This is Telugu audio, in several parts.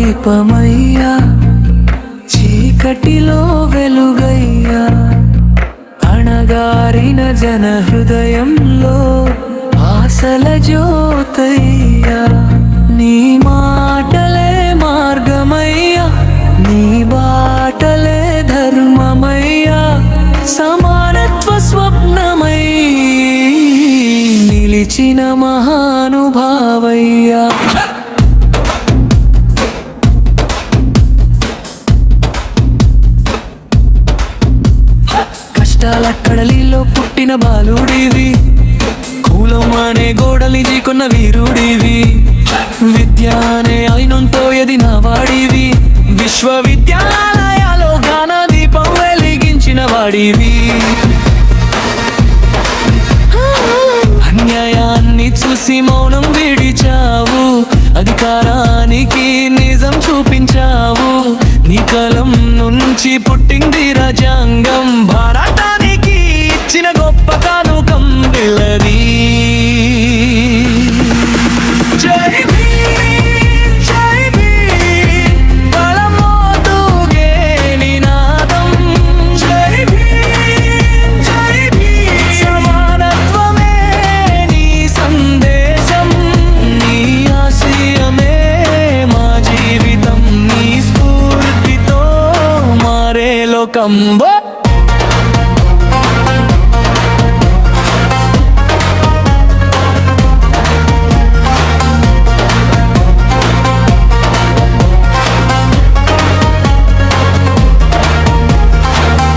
దీపమయ్యా, చీకటిలో వెలుగయ్యా, అణగారిన జన హృదయంలో ఆశల జ్యోతయ్యా. నీ మాటలే మార్గమయ్యా, నీ బాటలే ధర్మమయ్యా, సమానత్వ స్వప్నమై నిలిచిన మహానుభావయ్యా. కష్టాల కడలిలో పుట్టిన బాలుడివి, కులం అనే గోడలి జీకొన్న వీరుడివి, విద్య అనే అయినంతో ఎదిన వాడివి, విశ్వవిద్యాలయాలో గాన దీపం వెలిగించిన వాడివి. అన్యాయాన్ని చూసి మౌనం విడిచావు, అధికారానికి నిజం చూపించావు, నీ కలం నుంచి పుట్టింది రాజ్యాంగం, భారతానికి ఇచ్చిన గొప్ప కానుకం వెళ్ళది. జై భీమ్, జై భీమ్, బలమోతుగే నినాదం. జై భీమ్, జై భీమ్, సమానత్వమే నీ సందేశం, నీ ఆశయమే మా జీవితం, నీ స్ఫూర్తితో మారే లోకం.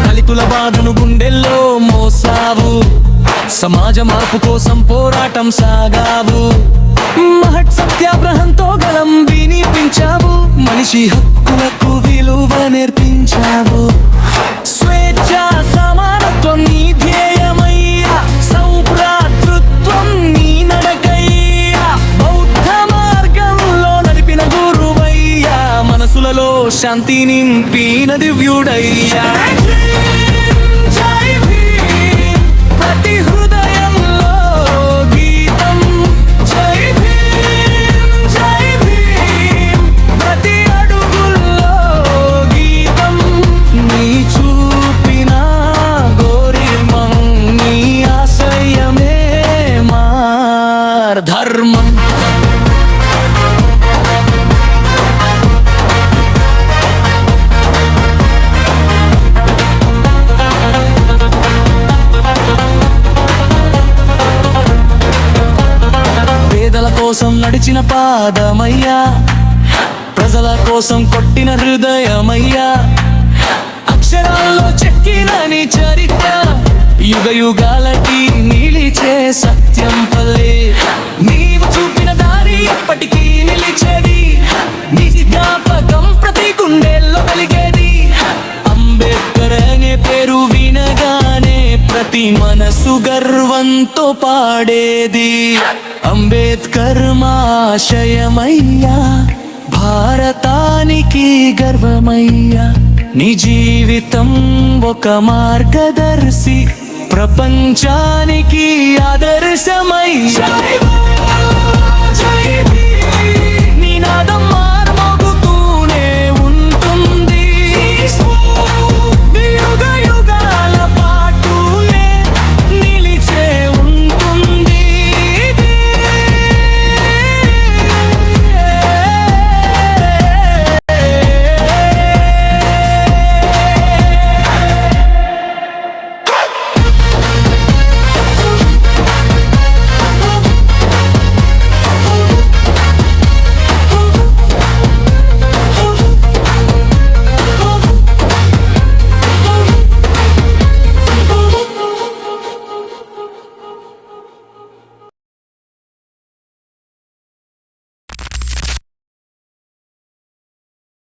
దళితుల బాధను గుండెల్లో మోసావు, సమాజ మార్పు కోసం పోరాటం సాగావు, మహత్ సత్యాగ్రహంతో గలం వినిపించావు, మనిషి హక్కులకు విలువ నేర్పించావు. స్వేచ్ఛ సమానత్వం నీ ధ్యేయమయ్యా, సౌభ్రాతృత్వం నీ నడకయ్యా, బౌద్ధ మార్గంలో నడిపిన గురువయ్యా, మనసులలో శాంతి నింపిన దివ్యుడయ్యా. జై భీమ్, ప్రతి హృదయంలో గీతం. జై భీమ్, జై భీమ్, ప్రతి అడుగుల్లో గీతం, నీ చూపిన గోరిమం, నీ ఆశయమే మార్ ధర్మం. పేదల కోసం నడిచిన పాదమయ్యా, ప్రజల కోసం కొట్టిన హృదయమయ్యా, అక్షరాల్లో చెక్కిన నీ చరిత్ర, యుగ యుగాలకి నిలిచే సత్యం పల్లె, నీవు చూపిన దారి ఎప్పటికీ నిలిచేది, నీ జ్ఞాపకం ప్రతి గుండెల్లో వెలిగేది. అంబేద్కర్ అనే పేరు వినగానే ప్రతి మనసు గర్వంతో పాడేది. అంబేద్కర్ మా ఆశయమయ్యా, భారతానికి గర్వమయ్యా, నీ జీవితం ఒక మార్గదర్శి, ప్రపంచానికి ఆదర్శమయ్యా.